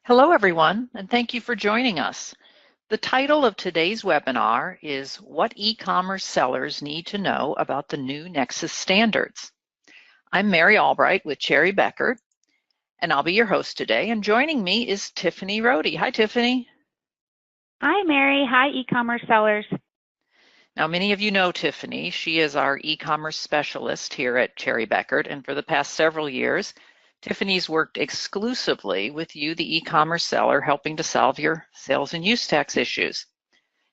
Hello, everyone, and thank you for joining us. The title of today's webinar is What E-commerce Sellers Need to Know About the New Nexus Standards. I'm Mary Albright with Cherry Bekaert, and I'll be your host today. And joining me is Tiffany Rohde. Hi, Tiffany. Hi, Mary. Hi, e-commerce sellers. Now, many of you know Tiffany. She is our e-commerce specialist here at Cherry Bekaert, and for the past several years, Tiffany's worked exclusively with you, the e-commerce seller, helping to solve your sales and use tax issues.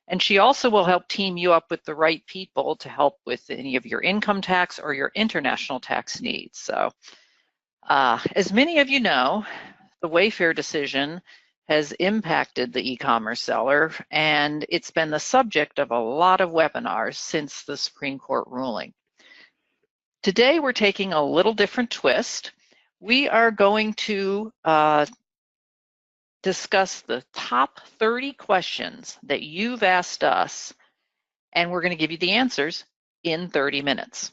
And she also will help team you up with the right people to help with any of your income tax or your international tax needs. So, as many of you know, the Wayfair decision has impacted the e-commerce seller, and it's been the subject of a lot of webinars since the Supreme Court ruling. Today, we're taking a little different twist. We are going to discuss the top 30 questions that you've asked us, and we're going to give you the answers in 30 minutes.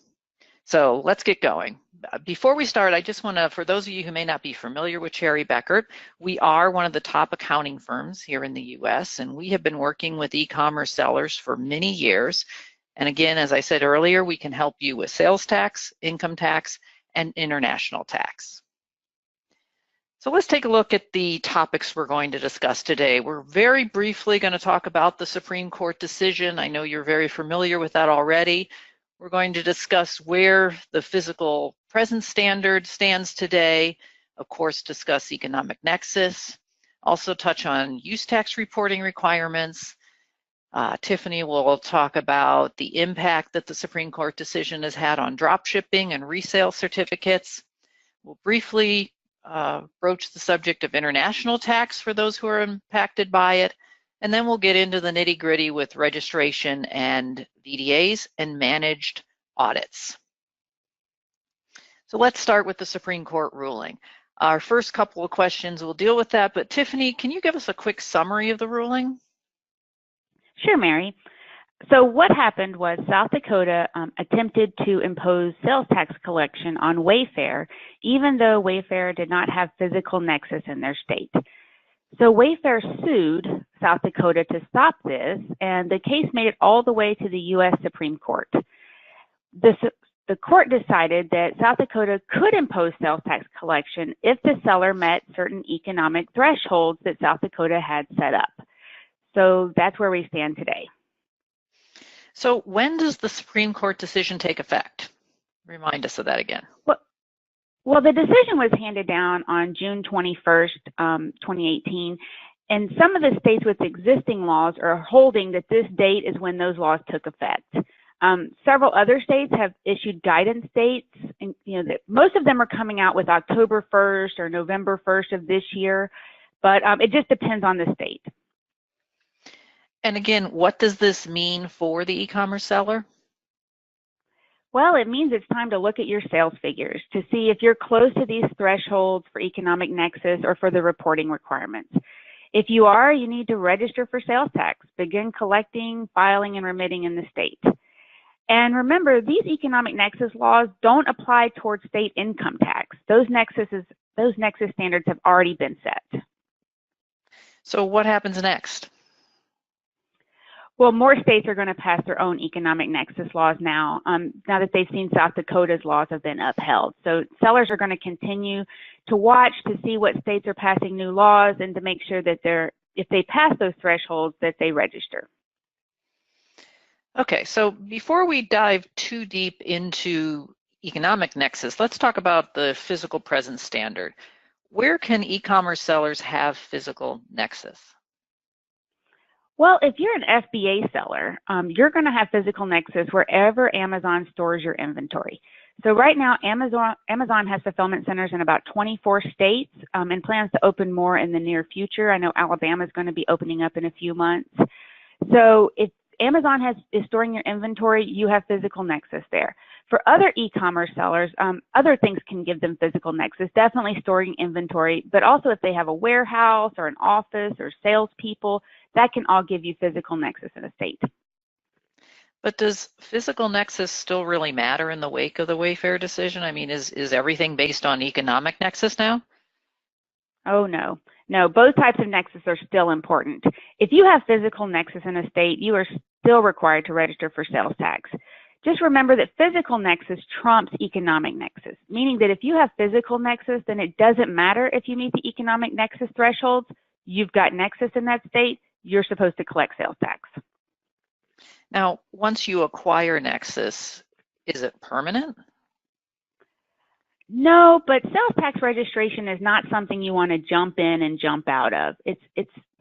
So let's get going. Before we start, I just want to, for those of you who may not be familiar with Cherry Bekaert, we are one of the top accounting firms here in the US, and we have been working with e-commerce sellers for many years. And again, as I said earlier, we can help you with sales tax, income tax, and international tax. So let's take a look at the topics we're going to discuss today. We're very briefly going to talk about the Supreme Court decision. I know you're very familiar with that already. We're going to discuss where the physical presence standard stands today, of course, discuss economic nexus, also touch on use tax reporting requirements. Tiffany will talk about the impact that the Supreme Court decision has had on drop shipping and resale certificates. We'll briefly broach the subject of international tax for those who are impacted by it, and then we'll get into the nitty-gritty with registration and VDAs and managed audits. So let's start with the Supreme Court ruling. Our first couple of questions will deal with that, but Tiffany, can you give us a quick summary of the ruling? Sure, Mary. So what happened was South Dakota attempted to impose sales tax collection on Wayfair, even though Wayfair did not have physical nexus in their state. So Wayfair sued South Dakota to stop this, and the case made it all the way to the U.S. Supreme Court. The court decided that South Dakota could impose sales tax collection if the seller met certain economic thresholds that South Dakota had set up. So that's where we stand today. So when does the Supreme Court decision take effect? Remind us of that again. Well, the decision was handed down on June 21st, 2018, and some of the states with existing laws are holding that this date is when those laws took effect. Several other states have issued guidance dates, and most of them are coming out with October 1st or November 1st of this year, but it just depends on the state. And again, what does this mean for the e-commerce seller? Well, it means it's time to look at your sales figures to see if you're close to these thresholds for economic nexus or for the reporting requirements. If you are, you need to register for sales tax, begin collecting, filing, and remitting in the state. And remember, these economic nexus laws don't apply towards state income tax. Those nexus standards have already been set. So what happens next? Well, more states are going to pass their own economic nexus laws now, now that they've seen South Dakota's laws have been upheld. So sellers are going to continue to watch to see what states are passing new laws and to make sure that if they pass those thresholds, that they register. Okay, so before we dive too deep into economic nexus, let's talk about the physical presence standard. Where can e-commerce sellers have physical nexus? Well, if you're an FBA seller, you're going to have physical nexus wherever Amazon stores your inventory. So right now, Amazon has fulfillment centers in about 24 states and plans to open more in the near future. I know Alabama is going to be opening up in a few months. So if Amazon is storing your inventory, you have physical nexus there. For other e-commerce sellers, other things can give them physical nexus, definitely storing inventory, but also if they have a warehouse or an office or salespeople, that can all give you physical nexus in a state. But does physical nexus still really matter in the wake of the Wayfair decision? I mean, is everything based on economic nexus now? Oh, no. No, both types of nexus are still important. If you have physical nexus in a state, you are still required to register for sales tax. Just remember that physical nexus trumps economic nexus, meaning that if you have physical nexus, then it doesn't matter if you meet the economic nexus thresholds. You've got nexus in that state, you're supposed to collect sales tax. Now, once you acquire nexus, is it permanent? No, but sales tax registration is not something you want to jump in and jump out of. It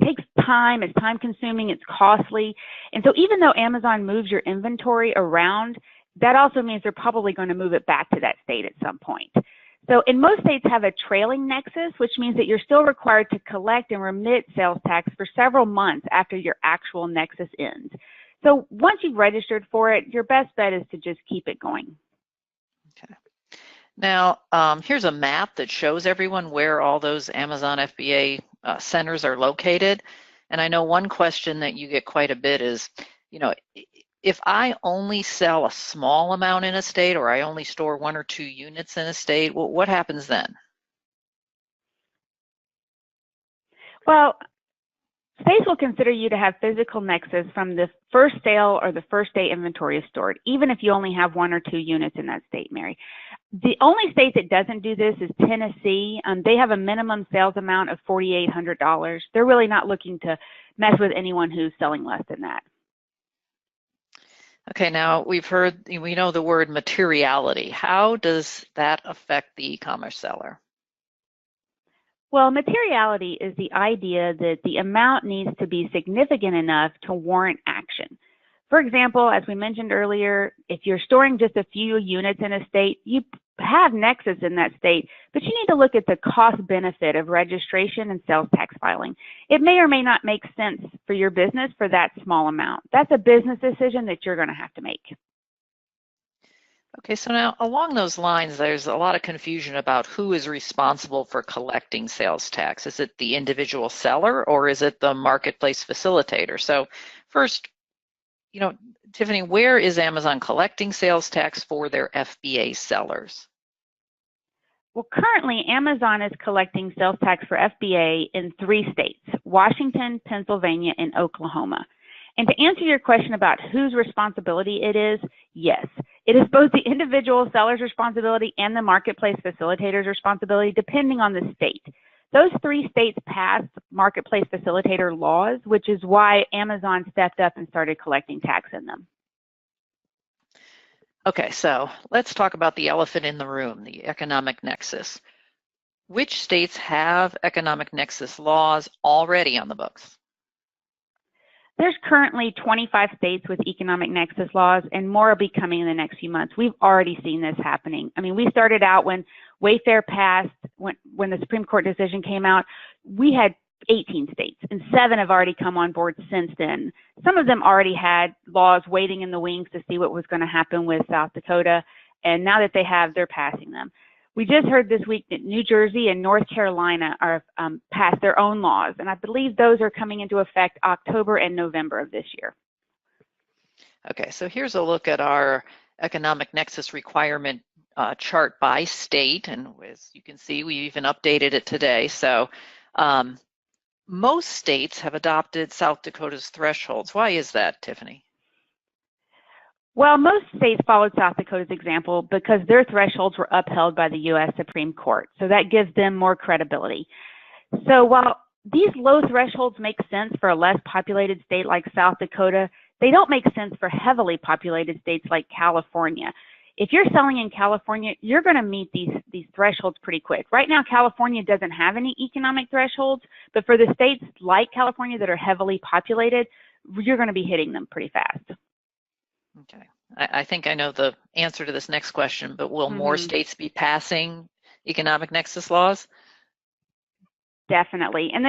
takes time, it's time consuming, it's costly. And so even though Amazon moves your inventory around, that also means they're probably going to move it back to that state at some point. So in most states have a trailing nexus, which means that you're still required to collect and remit sales tax for several months after your actual nexus ends. So once you've registered for it, your best bet is to just keep it going. Okay. Now, here's a map that shows everyone where all those Amazon FBA centers are located. And I know one question that you get quite a bit is, you know, if I only sell a small amount in a state, or I only store 1 or 2 units in a state, well, what happens then? Well, states will consider you to have physical nexus from the first sale or the first day inventory is stored, even if you only have 1 or 2 units in that state, Mary. The only state that doesn't do this is Tennessee. They have a minimum sales amount of $4,800. They're really not looking to mess with anyone who's selling less than that. Okay, now we know the word materiality. How does that affect the e-commerce seller? Well, materiality is the idea that the amount needs to be significant enough to warrant action. For example, as we mentioned earlier, if you're storing just a few units in a state, you have nexus in that state, but you need to look at the cost benefit of registration and sales tax filing. It may or may not make sense for your business for that small amount. That's a business decision that you're going to have to make. Okay, so now along those lines, there's a lot of confusion about who is responsible for collecting sales tax. Is it the individual seller or is it the marketplace facilitator? So first, you know, Tiffany, where is Amazon collecting sales tax for their FBA sellers? Well, currently, Amazon is collecting sales tax for FBA in 3 states, Washington, Pennsylvania, and Oklahoma. And to answer your question about whose responsibility it is, yes, it is both the individual seller's responsibility and the marketplace facilitator's responsibility, depending on the state. Those 3 states passed marketplace facilitator laws, which is why Amazon stepped up and started collecting tax in them. Okay, so let's talk about the elephant in the room, the economic nexus. Which states have economic nexus laws already on the books? There's currently 25 states with economic nexus laws, and more will be coming in the next few months. We've already seen this happening. I mean, we started out when Wayfair passed, when the Supreme Court decision came out, we had 18 states, and 7 have already come on board since then. Some of them already had laws waiting in the wings to see what was going to happen with South Dakota, and now that they have, they're passing them. We just heard this week that New Jersey and North Carolina are passed their own laws, and I believe those are coming into effect October and November of this year. Okay, so here's a look at our economic nexus requirement chart by state, and as you can see, we even updated it today. So most states have adopted South Dakota's thresholds. Why is that, Tiffany? Well, most states followed South Dakota's example because their thresholds were upheld by the U.S. Supreme Court. So that gives them more credibility. So while these low thresholds make sense for a less populated state like South Dakota, they don't make sense for heavily populated states like California. If you're selling in California, you're going to meet these thresholds pretty quick. Right now, California doesn't have any economic thresholds, but for the states like California that are heavily populated, you're going to be hitting them pretty fast. Okay, I think I know the answer to this next question, but will more states be passing economic nexus laws? Definitely. And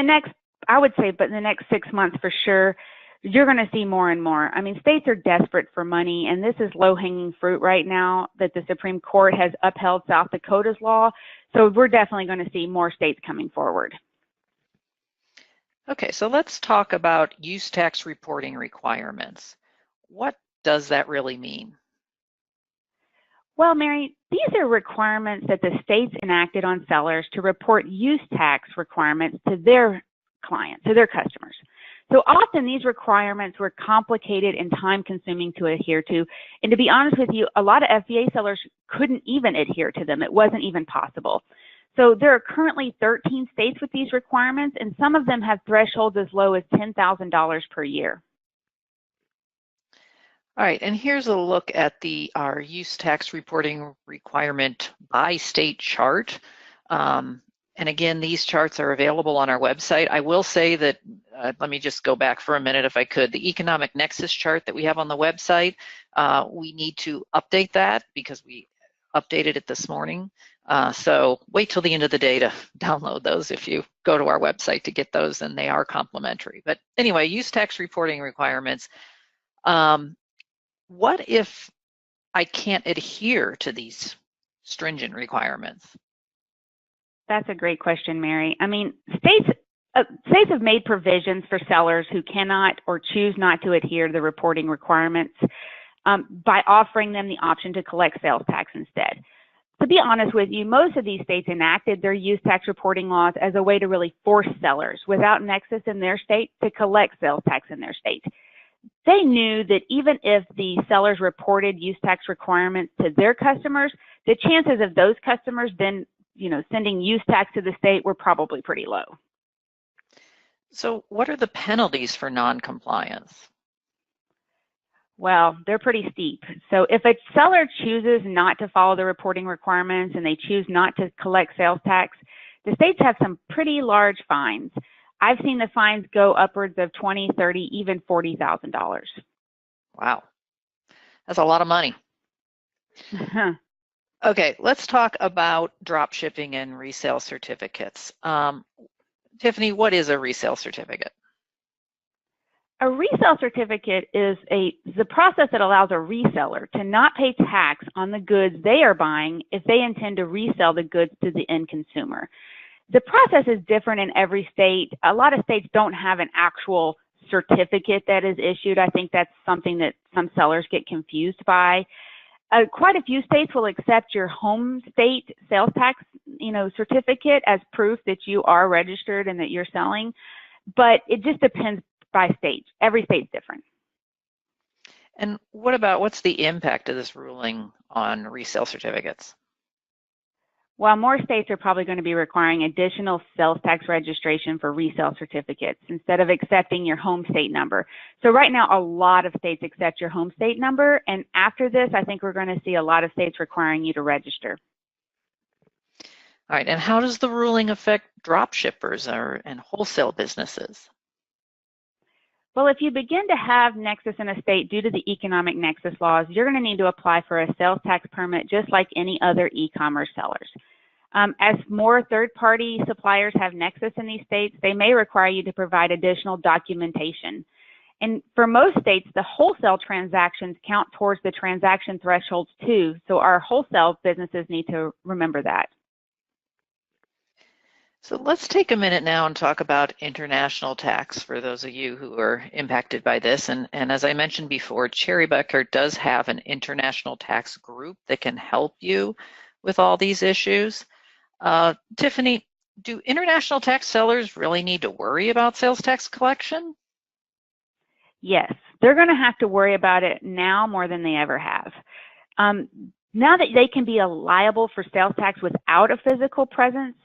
I would say, but in the next 6 months for sure, you're going to see more and more. I mean, states are desperate for money, and this is low-hanging fruit right now that the Supreme Court has upheld South Dakota's law. So we're definitely going to see more states coming forward. Okay, so let's talk about use tax reporting requirements. What does that really mean? Well, Mary, these are requirements that the states enacted on sellers to report use tax requirements to their clients, to their customers. So often these requirements were complicated and time-consuming to adhere to. And to be honest with you, a lot of FBA sellers couldn't even adhere to them. It wasn't even possible. So there are currently 13 states with these requirements, and some of them have thresholds as low as $10,000 per year. All right, and here's a look at our use tax reporting requirement by state chart. And again, these charts are available on our website. I will say that, let me just go back for a minute if I could. The economic nexus chart that we have on the website, we need to update that because we updated it this morning. So wait till the end of the day to download those if you go to our website to get those, and they are complimentary. But anyway, use tax reporting requirements. What if I can't adhere to these stringent requirements? That's a great question, Mary. I mean, states have made provisions for sellers who cannot or choose not to adhere to the reporting requirements by offering them the option to collect sales tax instead. To be honest with you, most of these states enacted their use tax reporting laws as a way to really force sellers without nexus in their state to collect sales tax in their state. They knew that even if the sellers reported use tax requirements to their customers, the chances of those customers then, sending use tax to the state were probably pretty low. So what are the penalties for non-compliance? Well, they're pretty steep. So if a seller chooses not to follow the reporting requirements and they choose not to collect sales tax, the states have some pretty large fines. I've seen the fines go upwards of $20,000, $30,000, even $40,000. Wow, that's a lot of money. Okay, let's talk about drop shipping and resale certificates. Tiffany, what is a resale certificate? A resale certificate is the process that allows a reseller to not pay tax on the goods they are buying if they intend to resell the goods to the end consumer. The process is different in every state. A lot of states don't have an actual certificate that is issued. I think that's something that some sellers get confused by. Quite a few states will accept your home state sales tax, certificate as proof that you are registered and that you're selling, but it just depends by state. Every state's different. And what's the impact of this ruling on resale certificates? Well, more states are probably going to be requiring additional sales tax registration for resale certificates instead of accepting your home state number. So right now, a lot of states accept your home state number, and after this, I think we're going to see a lot of states requiring you to register. All right, and how does the ruling affect drop shippers and wholesale businesses? Well, if you begin to have nexus in a state due to the economic nexus laws, you're going to need to apply for a sales tax permit just like any other e-commerce sellers. As more third-party suppliers have nexus in these states, they may require you to provide additional documentation. And for most states, the wholesale transactions count towards the transaction thresholds too, so our wholesale businesses need to remember that. So let's take a minute now and talk about international tax for those of you who are impacted by this. And as I mentioned before, Cherry Bekaert does have an international tax group that can help you with all these issues. Tiffany, do international tax sellers really need to worry about sales tax collection? Yes, they're going to have to worry about it now more than they ever have. Now that they can be liable for sales tax without a physical presence,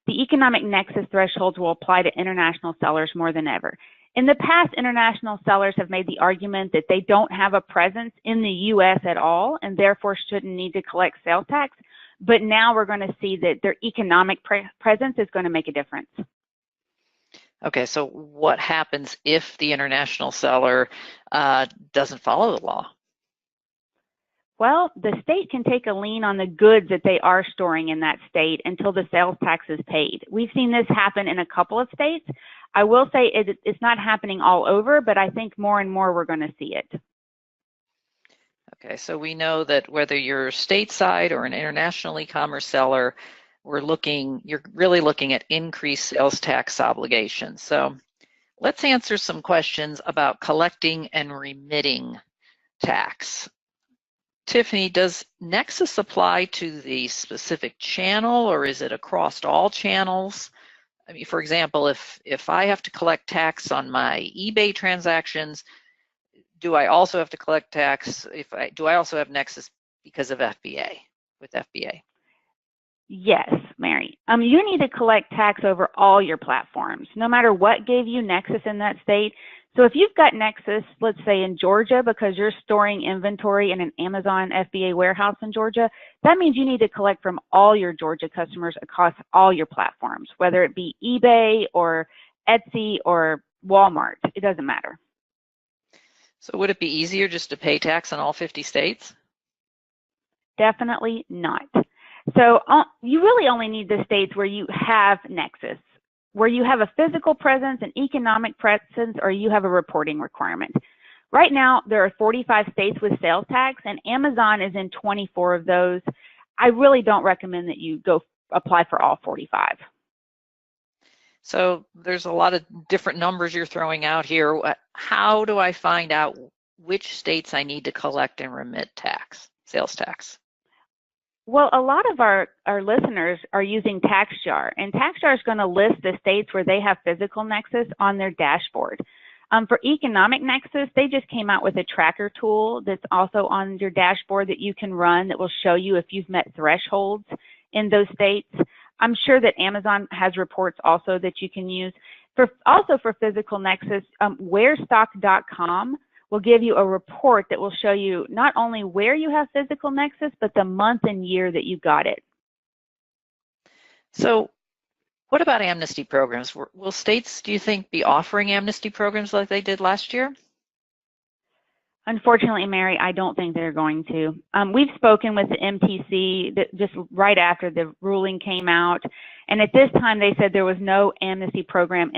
the economic nexus thresholds will apply to international sellers more than ever. In the past, international sellers have made the argument that they don't have a presence in the U.S. at all and therefore shouldn't need to collect sales tax. But now we're going to see that their economic presence is going to make a difference. Okay, so what happens if the international seller doesn't follow the law? Well, the state can take a lien on the goods that they are storing in that state until the sales tax is paid. We've seen this happen in a couple of states. I will say it's not happening all over, but I think more and more we're going to see it. Okay, so we know that whether you're stateside or an international e-commerce seller, you're really looking at increased sales tax obligations. So let's answer some questions about collecting and remitting tax. Tiffany, does Nexus apply to the specific channel, or is it across all channels? I mean, for example, if I have to collect tax on my eBay transactions, do I also have to collect tax do I also have Nexus because of FBA, with FBA? Yes, Mary. You need to collect tax over all your platforms, no matter what gave you Nexus in that state. So if you've got Nexus, let's say in Georgia, because you're storing inventory in an Amazon FBA warehouse in Georgia, that means you need to collect from all your Georgia customers across all your platforms, whether it be eBay or Etsy or Walmart. It doesn't matter. So would it be easier just to pay tax in all 50 states? Definitely not. So you really only need the states where you have Nexus, where you have a physical presence, an economic presence, or you have a reporting requirement. Right now, there are 45 states with sales tax, and Amazon is in 24 of those. I really don't recommend that you go apply for all 45. So there's a lot of different numbers you're throwing out here. How do I find out which states I need to collect and remit tax, sales tax? Well, a lot of our listeners are using TaxJar, and TaxJar is going to list the states where they have physical Nexus on their dashboard. For economic Nexus, they just came out with a tracker tool that's also on your dashboard that you can run that will show you if you've met thresholds in those states. I'm sure that Amazon has reports also that you can use. Also for physical Nexus, wherestock.com will give you a report that will show you not only where you have physical Nexus, but the month and year that you got it. So what about amnesty programs? Will states, do you think, be offering amnesty programs like they did last year? Unfortunately, Mary, I don't think they're going to. We've spoken with the MTC just right after the ruling came out, and at this time they said there was no amnesty program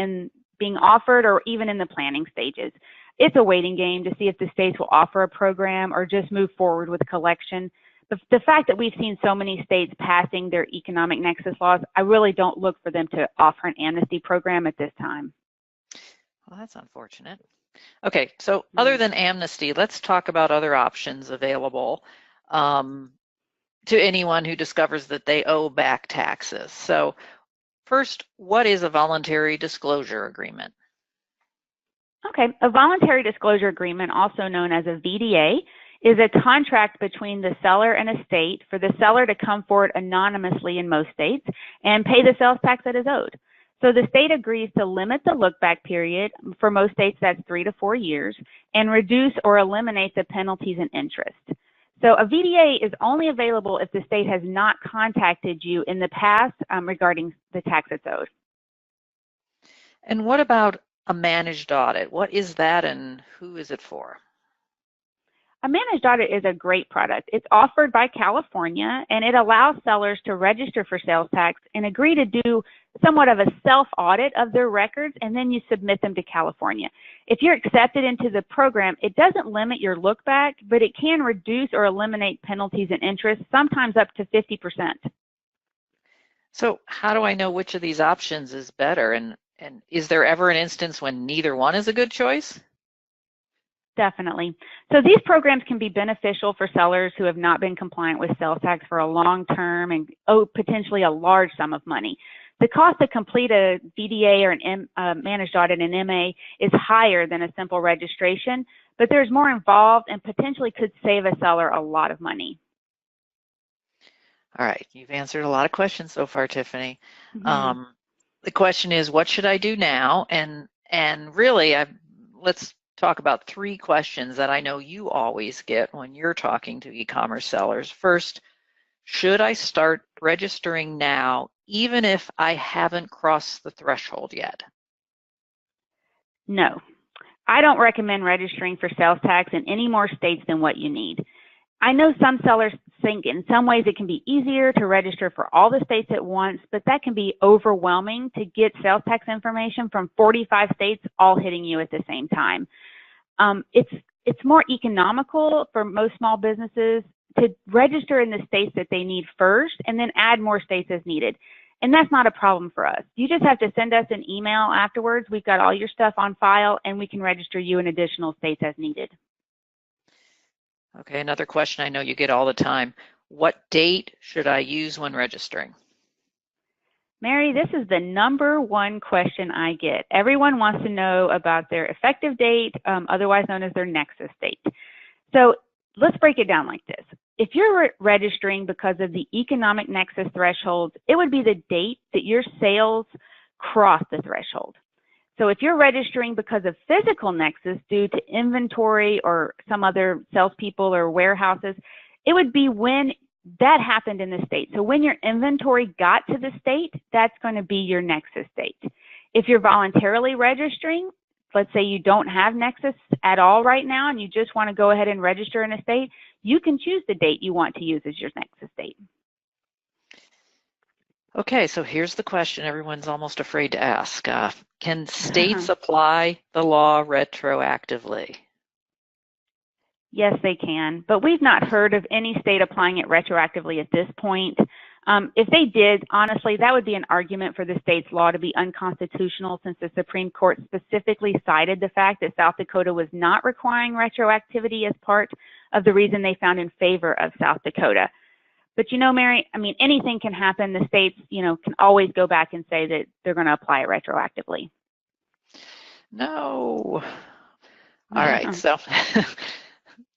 being offered or even in the planning stages. It's a waiting game to see if the states will offer a program or just move forward with collection. The fact that we've seen so many states passing their economic Nexus laws, I really don't look for them to offer an amnesty program at this time. Well, that's unfortunate. Okay, so other than amnesty, let's talk about other options available to anyone who discovers that they owe back taxes. So first, what is a voluntary disclosure agreement? Okay, a voluntary disclosure agreement, also known as a VDA, is a contract between the seller and a state for the seller to come forward anonymously in most states and pay the sales tax that is owed. So the state agrees to limit the look-back period. For most states, that's 3 to 4 years, and reduce or eliminate the penalties and interest. So a VDA is only available if the state has not contacted you in the past regarding the tax that's owed. And what about a managed audit? What is that and who is it for? A managed audit is a great product. It's offered by California, and it allows sellers to register for sales tax and agree to do somewhat of a self-audit of their records, and then you submit them to California. If you're accepted into the program, it doesn't limit your look back, but it can reduce or eliminate penalties and interest, sometimes up to 50%. So how do I know which of these options is better? And is there ever an instance when neither one is a good choice? Definitely. So these programs can be beneficial for sellers who have not been compliant with sales tax for a long term and owe potentially a large sum of money. The cost to complete a VDA or a managed audit in MA is higher than a simple registration, but there's more involved and potentially could save a seller a lot of money. All right, you've answered a lot of questions so far, Tiffany. Mm-hmm. The question is, what should I do now? And really, let's talk about 3 questions that I know you always get when you're talking to e-commerce sellers. First, should I start registering now, even if I haven't crossed the threshold yet? No, I don't recommend registering for sales tax in any more states than what you need. I know some sellers think in some ways it can be easier to register for all the states at once, but that can be overwhelming to get sales tax information from 45 states all hitting you at the same time. It's more economical for most small businesses to register in the states that they need first and then add more states as needed. And that's not a problem for us. You just have to send us an email afterwards. We've got all your stuff on file and we can register you in additional states as needed. Okay, another question I know you get all the time. What date should I use when registering? Mary, this is the #1 question I get. Everyone wants to know about their effective date, otherwise known as their Nexus date. So let's break it down like this. If you're registering because of the economic Nexus threshold, it would be the date that your sales cross the threshold. So if you're registering because of physical Nexus due to inventory or some other salespeople or warehouses, it would be when that happened in the state. So when your inventory got to the state, that's going to be your Nexus date. If you're voluntarily registering, let's say you don't have Nexus at all right now and you just want to go ahead and register in a state, you can choose the date you want to use as your Nexus date. Okay, so here's the question everyone's almost afraid to ask. Can states apply the law retroactively? Yes, they can, but we've not heard of any state applying it retroactively at this point. If they did, honestly, that would be an argument for the state's law to be unconstitutional, since the Supreme Court specifically cited the fact that South Dakota was not requiring retroactivity as part of the reason they found in favor of South Dakota. But you know, Mary, I mean, anything can happen. The states, can always go back and say that they're going to apply it retroactively. No. All right, so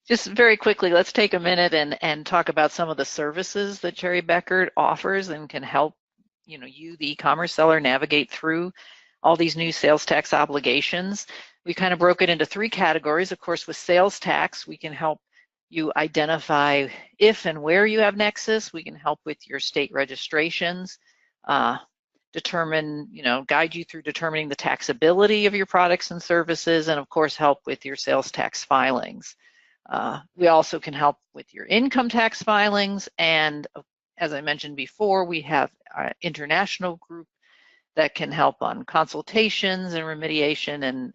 just very quickly, let's take a minute and talk about some of the services that Cherry Bekaert offers and can help you, the e-commerce seller, navigate through all these new sales tax obligations. We kind of broke it into 3 categories. Of course, with sales tax, we can help you identify if and where you have Nexus. We can help with your state registrations, determine, guide you through determining the taxability of your products and services, and of course help with your sales tax filings. We also can help with your income tax filings, and as I mentioned before, we have an international group that can help on consultations and remediation and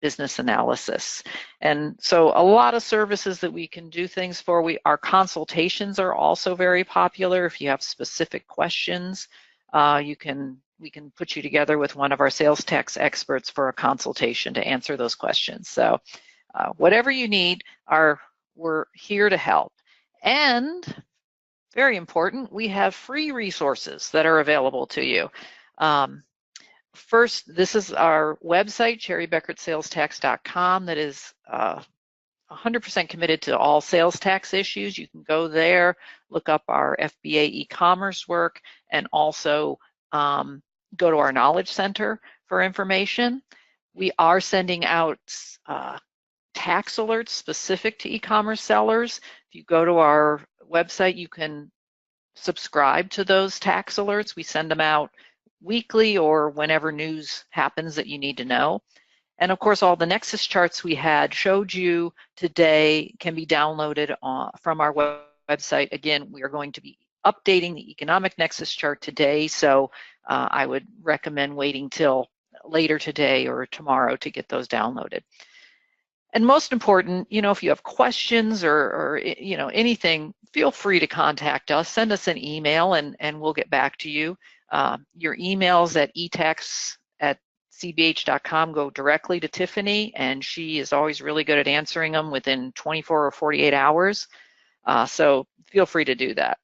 business analysis. And so a lot of services that we can do things for. Our consultations are also very popular. If you have specific questions, we can put you together with one of our sales tax experts for a consultation to answer those questions. So whatever you need, we're here to help. And very important, we have free resources that are available to you. First, this is our website, cherrybekaertsalestax.com, that is 100% committed to all sales tax issues. You can go there, look up our FBA e-commerce work, and also go to our Knowledge Center for information. We are sending out tax alerts specific to e-commerce sellers. If you go to our website, you can subscribe to those tax alerts. We send them out weekly or whenever news happens that you need to know. And of course, all the Nexus charts we had showed you today can be downloaded from our website. Again, we are going to be updating the economic Nexus chart today, so I would recommend waiting till later today or tomorrow to get those downloaded. And most important, if you have questions or anything, feel free to contact us. Send us an email and we'll get back to you. Your emails at etax@cbh.com go directly to Tiffany, and she is always really good at answering them within 24 or 48 hours. So feel free to do that.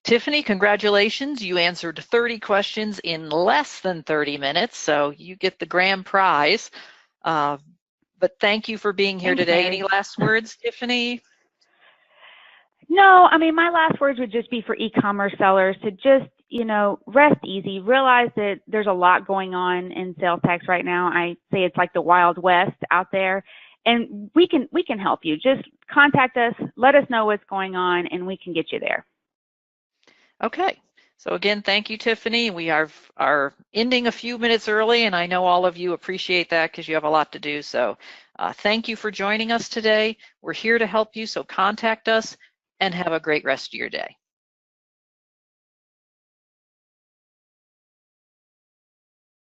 Tiffany, congratulations. You answered 30 questions in less than 30 minutes, so you get the grand prize. But thank you for being here today. Any last words, Tiffany? No, I mean, my last words would just be for e-commerce sellers to just, rest easy. Realize that there's a lot going on in sales tax right now. I say it's like the Wild West out there, and we can help you. Just contact us, let us know what's going on, and we can get you there. Okay. So again, thank you, Tiffany. We are ending a few minutes early, and I know all of you appreciate that because you have a lot to do. So thank you for joining us today. We're here to help you, so contact us and have a great rest of your day.